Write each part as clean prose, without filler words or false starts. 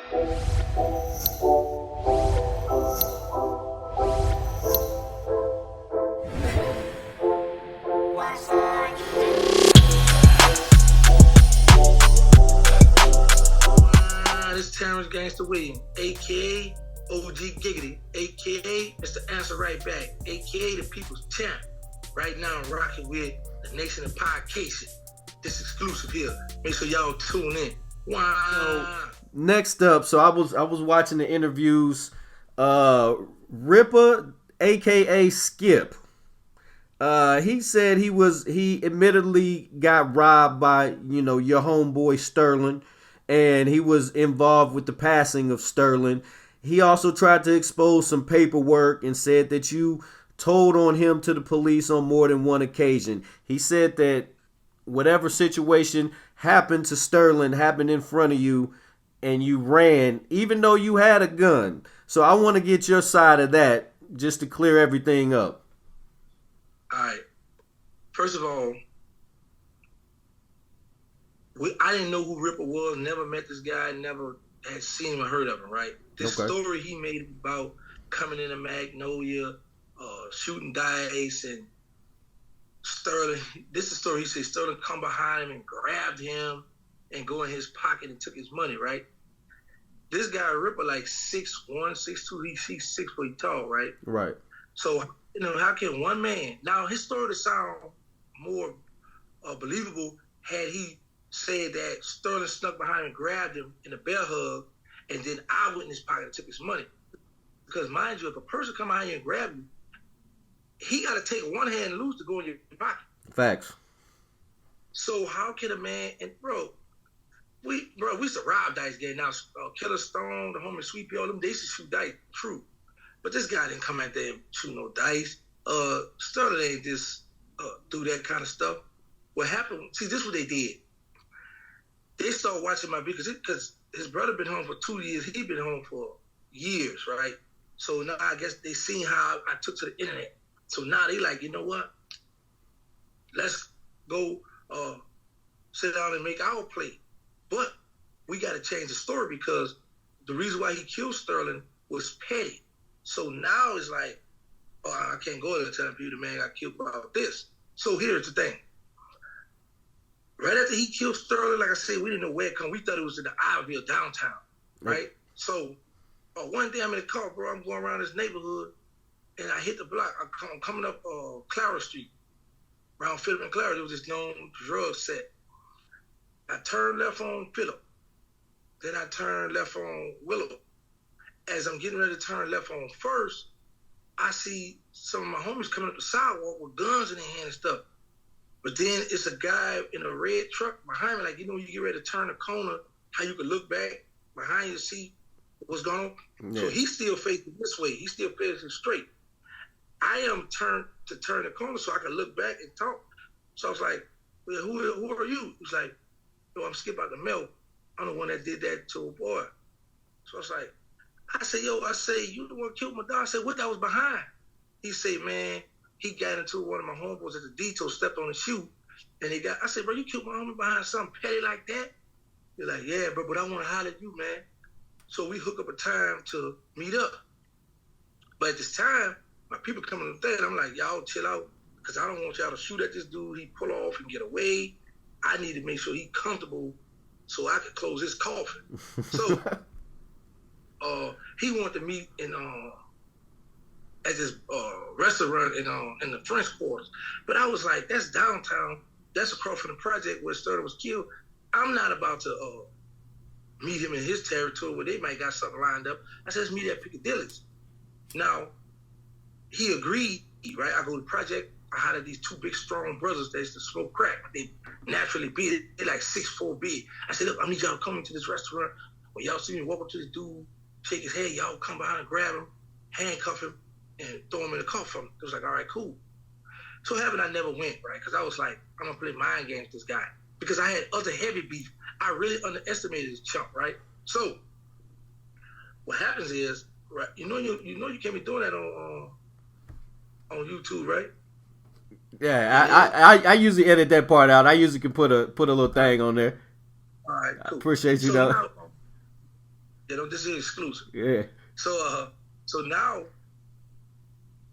This Terrence Gangsta Williams, aka OG Giggity, aka Mr. Answer Right Back, aka the People's Champ. Right now I'm rocking with the Nation of Podcast. This exclusive here. Make sure y'all tune in. Wow. Next up, so I was watching the interviews. Rippa, aka Skip. He said he admittedly got robbed by, your homeboy Sterling, and he was involved with the passing of Sterling. He also tried to expose some paperwork and said that you told on him to the police on more than one occasion. He said that whatever situation happened to Sterling happened in front of you and you ran, even though you had a gun. So I want to get your side of that just to clear everything up. All right. First of all, I didn't know who Rippa was, never met this guy, never had seen him or heard of him, right? This story he made about coming into Magnolia, shooting dice, and Sterling, this is the story he said Sterling come behind him and grabbed him and go in his pocket and took his money, right? This guy, Rippa, like 6'1", 6'2", he's 6 foot tall, right? Right. So, how can one man, now his story to sound more believable had he said that Sterling snuck behind him and grabbed him in a bear hug, and then I went in his pocket and took his money. Because mind you, if a person come behind you and grab you, he got to take one hand loose to go in your pocket. Facts. So how can a man, and we used to rob dice game. Now, Killer Stone, the homie Sweet P, all them, they used to shoot dice, true. But this guy didn't come out there and shoot no dice. Sterling ain't just do that kind of stuff. What happened, see, this is what they did. They started watching my video because his brother been home for 2 years. He been home for years, right? So now I guess they seen how I took to the internet. So now they like, you know what? Let's go sit down and make our play. But we got to change the story because the reason why he killed Sterling was petty. So now it's like, I can't go there telling people the man got killed about this. So here's the thing. Right after he killed Sterling, like I said, we didn't know where it come. We thought it was in the Iberville downtown, right? So one day I'm in the car, bro. I'm going around this neighborhood, and I hit the block. I'm coming up Clara Street, around Phillip and Clara. There was this known drug set. I turned left on Phillip. Then I turned left on Willow. As I'm getting ready to turn left on First, I see some of my homies coming up the sidewalk with guns in their hand and stuff. But then it's a guy in a red truck behind me, like, you get ready to turn a corner, how you can look back behind you to see what's going on. Yeah. So he's still facing this way. He's still facing straight. I am turned to turn the corner so I can look back and talk. So I was like, well, who are you? He's like, yo, I'm Skip out the mail. I'm the one that did that to a boy. So I was like, you the one killed my dog. I said, what that was behind? He said, man, he got into one of my homeboys at the detail, stepped on his shoe, and I said, bro, you killed my homie behind something petty like that? He's like, yeah, bro, but I want to holler at you, man. So we hook up a time to meet up. But at this time, my people coming to the thing, I'm like, y'all chill out, because I don't want y'all to shoot at this dude. He pull off and get away. I need to make sure he's comfortable so I can close his coffin. So he wanted to meet in at this restaurant in the French Quarters. But I was like, that's downtown. That's across from the project where Sterling was killed. I'm not about to meet him in his territory where they might got something lined up. I said, let's meet at Piccadilly's. Now, he agreed, right? I go to the project. I hired these two big, strong brothers that used to smoke crack. They naturally big. They like 6'4" big. I said, look, I need y'all to come into this restaurant. When y'all see me walk up to this dude, shake his head, y'all come behind and grab him, handcuff him, and throw him in the car for him. It was like, all right, cool. So heaven, I never went, right? Because I was like, I'm going to play mind games with this guy. Because I had other heavy beef. I really underestimated this chump, right? So what happens is, right? You know you can't be doing that on YouTube, right? Yeah, I usually edit that part out. I usually can put a little thing on there. All right, cool. I appreciate you, though. You know, this is exclusive. Yeah. So now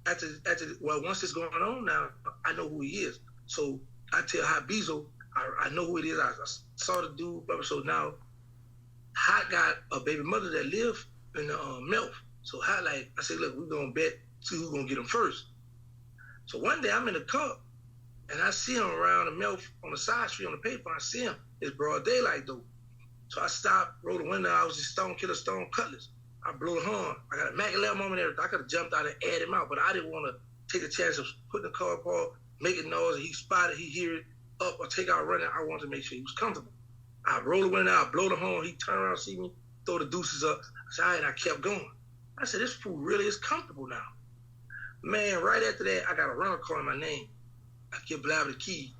once it's going on now, I know who he is. So I tell Hot Bezo, I know who it is. I saw the dude. So now Hot got a baby mother that live in the MILF. So Hot I said, look, we're gonna bet, see who's gonna get him first. So one day I'm in the car and I see him around the MILF on the side street on the paper. I see him. It's broad daylight though. So I stopped, rolled the window. I was just Killer Stone Cutlass. I blew the horn. I got a Mac 11 moment there. I could have jumped out and added him out, but I didn't want to take a chance of putting the car apart, making noise, and he spotted, he hear it up or take out running. I wanted to make sure he was comfortable. I rolled the window out, blow the horn. He turned around, see me, throw the deuces up. I said, all right, I kept going. I said, this fool really is comfortable now. Man, right after that, I got a rental car in my name. I give Blabber the key.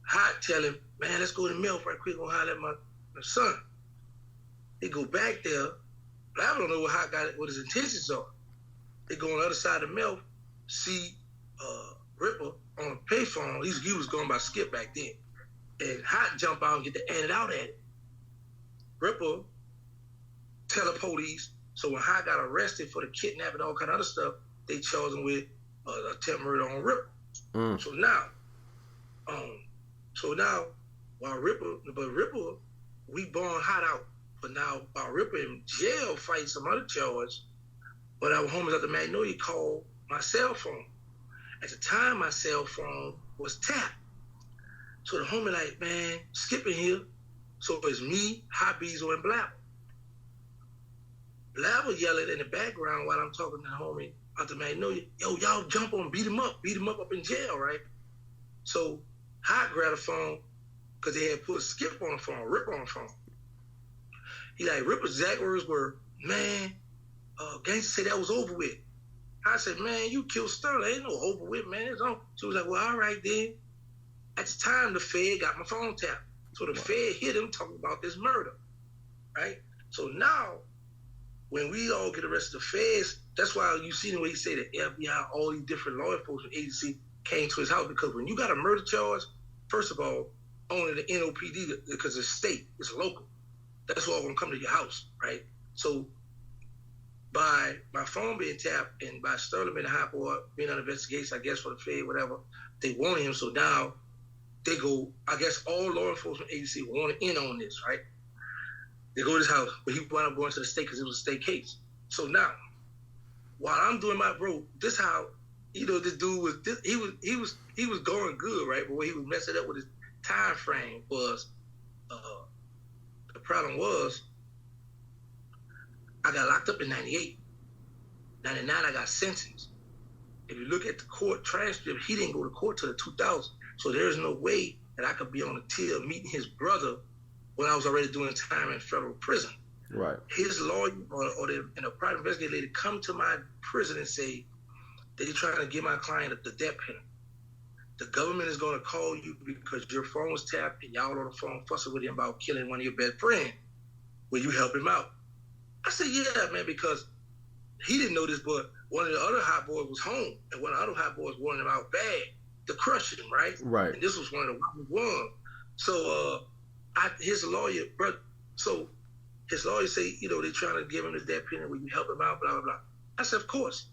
Hot tell him, man, let's go to the mill right quick. Go holler at my son. They go back there. Blabber don't know what Hot got, what his intentions are. They go on the other side of the mill, see Rippa on a payphone. He was going by Skip back then. And Hot jump out and get the added out at it. Rippa tell the police. So when Hot got arrested for the kidnapping and all kind of other stuff, they charged him with attempt murder on Rippa. So now, while Rippa, we bond Hot out. But now, while Rippa in jail fighting some other charge, but our homies at the Magnolia called my cell phone. At the time, my cell phone was tapped. So the homie like, man, Skip in here. So it's me, Hot Bezo, and Blabber. Blabber yelling in the background while I'm talking to the homie out the Magnolia, yo, y'all jump on, beat him up in jail, right? So Hot grabbed the phone because they had put Skip on the phone, Rippa on the phone. He like, Rippa's exact words were, man, Gangsta said that was over with. I said, man, you killed Sterling. Ain't no over with, man. It's on. So he was like, well, all right then. At the time, the Fed got my phone tapped. So the Fed hit him talking about this murder, right? So now, when we all get arrested, the Feds, that's why you see the way he said that FBI, all these different law enforcement agencies came to his house, because when you got a murder charge, first of all, only the NOPD, because it's state, it's local. That's all going to come to your house, right? So by my phone being tapped and by Sterling being a hot boy, being on investigation, I guess, for the Fed, whatever, they wanted him. So now they go, I guess all law enforcement agencies wanted in on this, right? They go to his house, but he wound up going to the state because it was a state case. So now, while I'm doing my this how, this dude was, he was going good, right? But what he was messing up with his time frame was, the problem was, I got locked up in 98. 99, I got sentenced. If you look at the court transcript, he didn't go to court till the 2000. So there's no way that I could be on the tier meeting his brother when I was already doing time in federal prison. Right. His lawyer or a private investigator lady come to my prison and say, they're trying to give my client the death penalty. The government is going to call you because your phone was tapped and y'all on the phone fussing with him about killing one of your best friends. Will you help him out? I said, yeah, man, because he didn't know this, but one of the other hot boys was home, and one of the other hot boys wanted him out bad to crush him, right? Right. And this was one of the ones. So his lawyer say, they're trying to give him the death penalty. Will you help him out? Blah, blah, blah. I said, of course.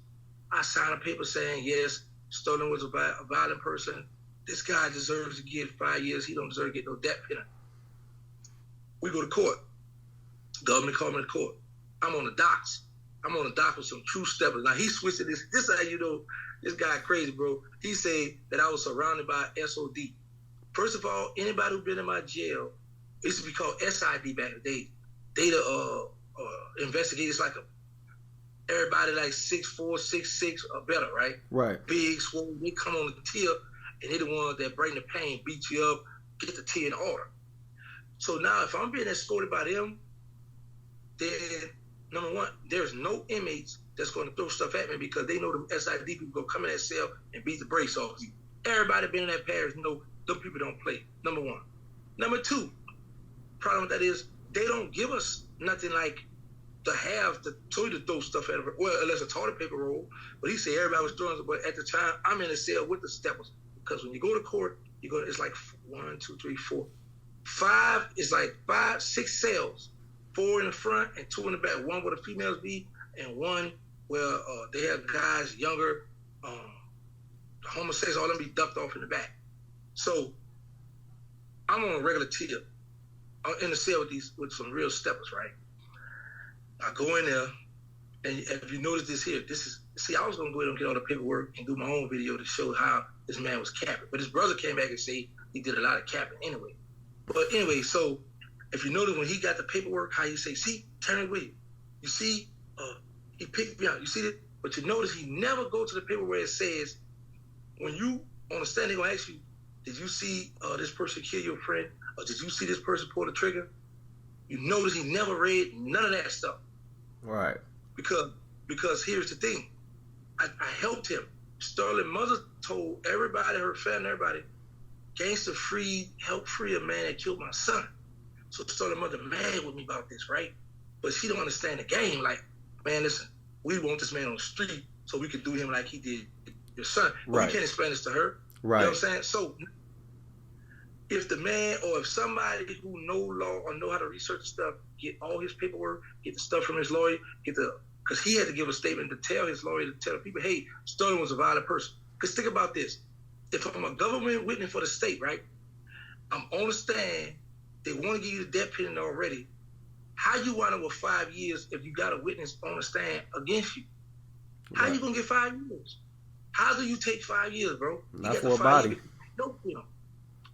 I signed a paper saying, yes, Sterling was a violent person. This guy deserves to get 5 years. He don't deserve to get no death penalty. We go to court. Government called me to court. I'm on the docks. I'm on the dock with some true steppers. Now, he switched to this. This is how you know this guy crazy, bro. He said that I was surrounded by SOD. First of all, anybody who been in my jail, it used to be called SID back in the day. They investigators like everybody like 6'4", 6'6", or better, right? Right. Big, swole. They come on the tier, and they're the ones that bring the pain, beat you up, get the tier in order. So now, if I'm being escorted by them, then number one, there's no inmates that's going to throw stuff at me because they know the SID people going to come in that cell and beat the brakes off you. Everybody been in that parish know them people don't play. Number one. Number two, problem with that is they don't give us nothing like to have to throw stuff at them. Well, unless a toilet paper roll. But he said everybody was throwing it. But at the time, I'm in a cell with the steppers because when you go to court, it's like 1, 2, 3, 4, 5. It's like 5, 6 cells 4 in the front and 2 in the back. One where the females be, and one where they have guys younger, homosexuals, all them be ducked off in the back. So I'm on a regular tip. I'm in the cell with some real steppers, right? I go in there, and if you notice this here, I was gonna go ahead and get all the paperwork and do my own video to show how this man was capping. But his brother came back and said he did a lot of capping anyway. But anyway, so if you notice when he got the paperwork, how he say, see, turn it with you. You see, he picked me out. You see that? But you notice he never go to the paper where it says, when you on the stand, they're gonna ask you, did you see this person kill your friend? Or did you see this person pull the trigger? You notice he never read none of that stuff. Right. Because here's the thing. I helped him. Sterling mother told everybody, her family, everybody, Gangsta helped free a man that killed my son. So Sterling mother mad with me about this, right? But she don't understand the game. Like, man, listen, we want this man on the street so we could do him like he did your son. But right. We can't explain this to her. Right. You know what I'm saying? So if the man or if somebody who know law or know how to research stuff, get all his paperwork, get the stuff from his lawyer, because he had to give a statement to tell his lawyer, to tell the people, hey, Sterling was a violent person. Because think about this. If I'm a government witness for the state, right, I'm on the stand, they want to give you the death penalty already. How you wind up with 5 years if you got a witness on the stand against you? How you going to get 5 years? How do you take 5 years, bro? Not for a body.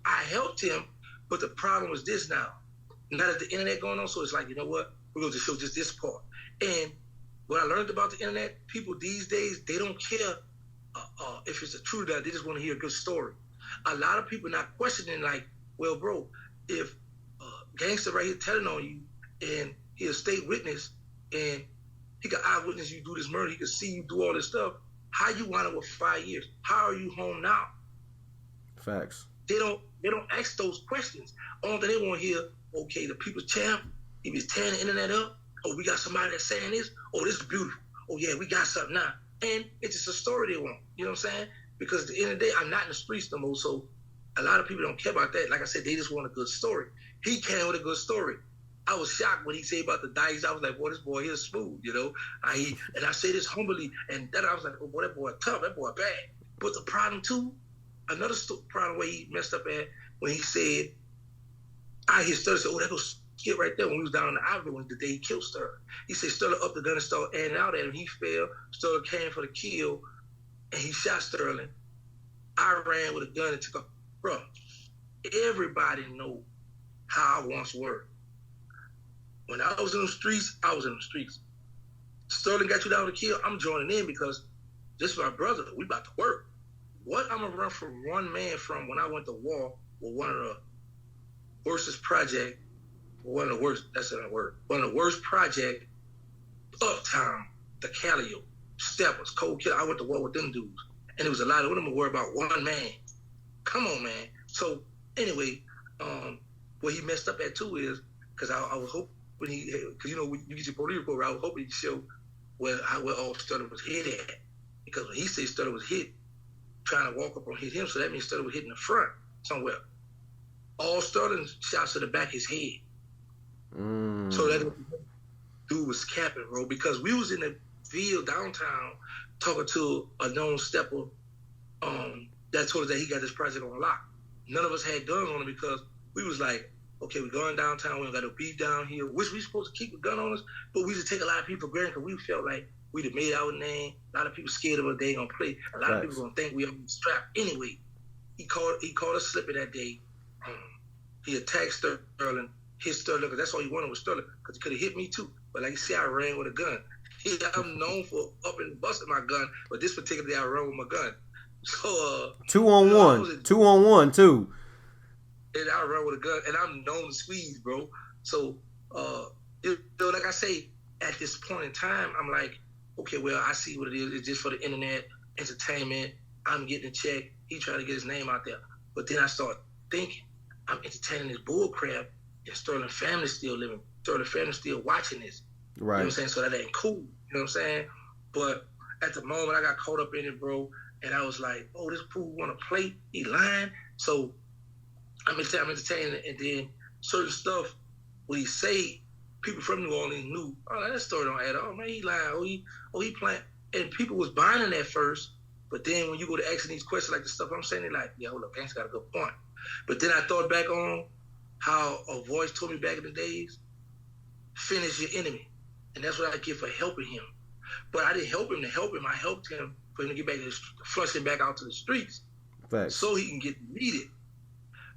I helped him, but the problem was this now. Now that the internet going on, so it's like, you know what? We're going to show just this part. And what I learned about the internet, people these days, they don't care if it's a true or not. They just want to hear a good story. A lot of people not questioning, like, well, bro, if Gangsta right here telling on you and he a state witness and he got eyewitness you do this murder, he can see you do all this stuff, how you wind up with 5 years? How are you home now? Facts. They don't ask those questions. Only thing they want to hear, okay, the people's champ, he was tearing the internet up. Oh, we got somebody that's saying this. Oh, this is beautiful. Oh, yeah, we got something now. And it's just a story they want. You know what I'm saying? Because at the end of the day, I'm not in the streets no more, so a lot of people don't care about that. Like I said, they just want a good story. He came with a good story. I was shocked when he said about the dice. I was like, boy, this boy here is smooth, you know? And I say this humbly, and then I was like, oh, boy, that boy tough. That boy bad. But the problem, too, another problem where he messed up at when he said, I hear Sterling say, oh, that goes Skip right there when we was down in the Ivory when the day he killed Sterling. He said Sterling up the gun and started adding out at him. He fell. Sterling came for the kill, and he shot Sterling. I ran with a gun and took off. Bro, everybody know how I once were. When I was in the streets, I was in the streets. Sterling got you down to kill, I'm joining in because this is my brother. We about to work. What I'm going to run from one man from when I went to war with one of the worstest project, one of the worst, that's not a word, one of the worst project, Uptown, the Calio, Steppers, Cold Killer. I went to war with them dudes. And it was a lot of them were worried about one man. Come on, man. So anyway, what he messed up at too is, because I was hoping because you know, when you get your police report, I was hoping he'd show where all Sterling was hit at. Because when he said Sterling was hit, trying to walk up and hit him, so that means Sterling was hitting the front somewhere. All Sterling's shots to the back of his head. So that dude was capping, bro, because we was in the field downtown talking to a known stepper that told us that he got this project on lock. None of us had guns on him because we was like, okay, we're going downtown, we don't got no beef down here, which we supposed to keep a gun on us, but we just take a lot of people for granted because we felt like we'd have made our name. A lot of people scared of us, they ain't gonna play. A lot of people gonna think we on strapped. Anyway, he called us slipping that day. He attacked Sterling, hit Sterling, because that's all he wanted was Sterling, because he could have hit me too. But like you see, I ran with a gun. I'm known for up and busting my gun, but this particular day I ran with my gun. So 2-on-1 too. And I run with a gun, and I'm known to squeeze, bro. So, like I say, at this point in time, I'm like, okay, well, I see what it is. It's just for the internet, entertainment. I'm getting a check. He trying to get his name out there. But then I start thinking, I'm entertaining this bull crap, and Sterling family still living. Sterling family still watching this. Right. You know what I'm saying? So that ain't cool. You know what I'm saying? But at the moment, I got caught up in it, bro. And I was like, oh, this fool want to play? He lying? So I'm entertaining, and then certain stuff, when he say, people from New Orleans knew, oh, that story don't add up. Oh man, he lying. He playing. And people was buying it at first, but then when you go to asking these questions like the stuff I'm saying, they're like, yeah, hold up, Gangsta got a good point. But then I thought back on how a voice told me back in the days, finish your enemy. And that's what I get for helping him. But I didn't help him to help him. I helped him for him to get back to flush him back out to the streets. Facts. So he can get needed.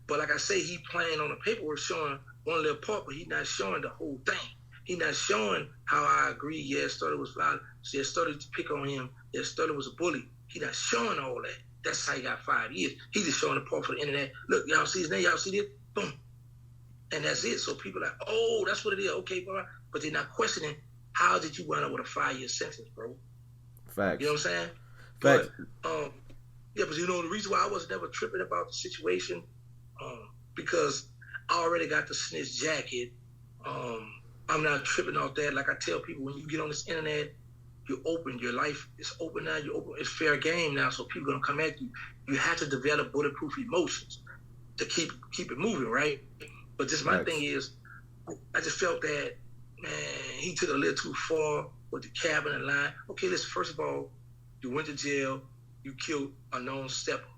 But like I say, he playing on the paperwork showing one little part, but he's not showing the whole thing. He's not showing how I agree, yeah, Sterling was violent. Yeah, Sterling to pick on him. Yeah, Sterling was a bully. He's not showing all that. That's how he got 5 years. He's just showing the part for the internet. Look, y'all see his name? Y'all see this? Boom. And that's it. So people are like, oh, that's what it is. Okay, bro. But they're not questioning, how did you wind up with a 5-year sentence, bro? Facts. You know what I'm saying? Facts. But, yeah, but the reason why I was never tripping about the situation, because I already got the snitch jacket. I'm not tripping off that. Like I tell people, when you get on this internet, you're open. Your life is open now. You're open. It's fair game now. So people gonna come at you. You have to develop bulletproof emotions to keep it moving, right? But just my thing is, I just felt that, man, he took it a little too far with the cabin and line. Okay, listen. First of all, you went to jail. You killed a known stepper.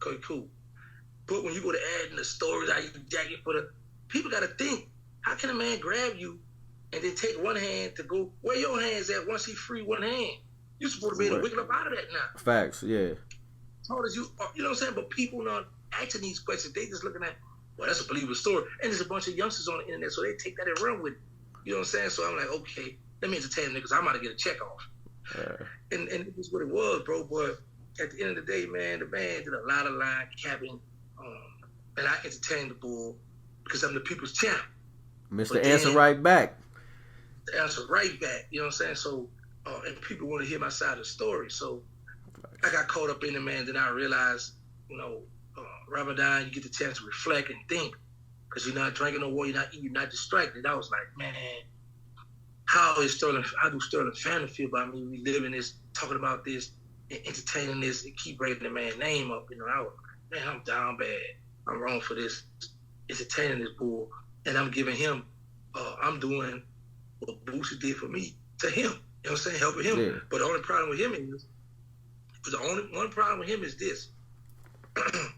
Okay, cool. But when you go to adding the stories, how you jacket for the people, got to think. How can a man grab you and then take one hand to go where your hands at once he free one hand? You're supposed to be able to wiggle up out of that now. Facts, yeah. As hard as you know what I'm saying? But people not asking these questions. They just looking at, well, that's a believable story. And there's a bunch of youngsters on the internet, so they take that and run with it. You know what I'm saying? So I'm like, okay, let me entertain them niggas. I'm about to get a check off. And it was what it was, bro. But at the end of the day, man, the man did a lot of line capping. And I entertained the bull because I'm the people's champ. Mr. Answer right back. Answer right back. You know what I'm saying? So, and people want to hear my side of the story. So I got caught up in it, man. Then I realized, Ramadan, you get the chance to reflect and think because you're not drinking no water, you're not eating, you're not distracted. I was like, man, how do Sterling family feel about me? We living this, talking about this, and entertaining this, and keep breaking the man's name up. I was like, man, I'm down bad. I'm wrong for this. Entertaining this bull. And I'm giving him, I'm doing what Boosie did for me to him. You know what I'm saying? Helping him. Yeah. But the only problem with him is this.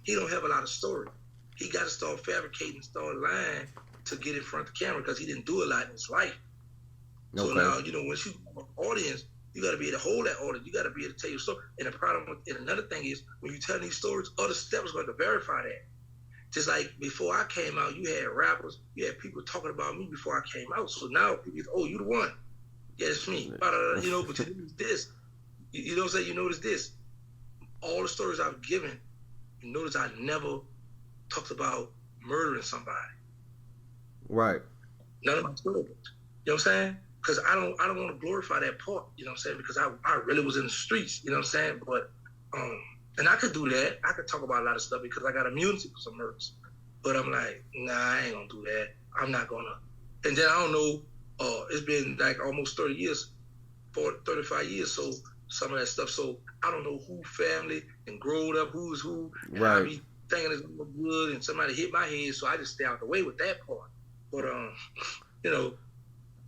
He don't have a lot of story. He got to start fabricating, start lying to get in front of the camera because he didn't do a lot in his life. Okay. So now, once you have an audience, you got to be able to hold that audience. You got to be able to tell your story. And the problem, and another thing is, when you tell these stories, other steps are going to verify that. Just like before I came out, you had rappers, you had people talking about me before I came out. So now people, oh, you the one. Yeah, it's me. But you notice this. You know what I'm saying? You notice this. All the stories I've given, you notice I never talked about murdering somebody. Right. None of my stories. You know what I'm saying? Because I don't want to glorify that part, you know what I'm saying? Because I really was in the streets, you know what I'm saying? But and I could do that. I could talk about a lot of stuff because I got immunity for some murders. But I'm like, nah, I ain't gonna do that. I'm not gonna. And then I don't know, it's been like almost 30 years, 35 years, so some of that stuff. So I don't know who family and growed up, who's who. Right. I be thinking it's gonna look good and somebody hit my head, so I just stay out the way with that part. But,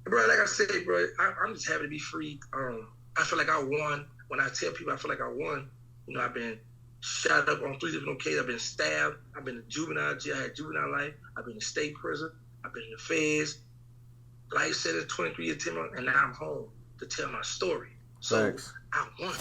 bro, like I said, bro, I'm just happy to be free. I feel like I won. When I tell people I feel like I won, I've been shot up on 3 different occasions. I've been stabbed. I've been in juvenile jail. I had juvenile life. I've been in state prison. I've been in the feds. Life sentence, 23 years, 10 months, and now I'm home to tell my story. So Thanks. I won.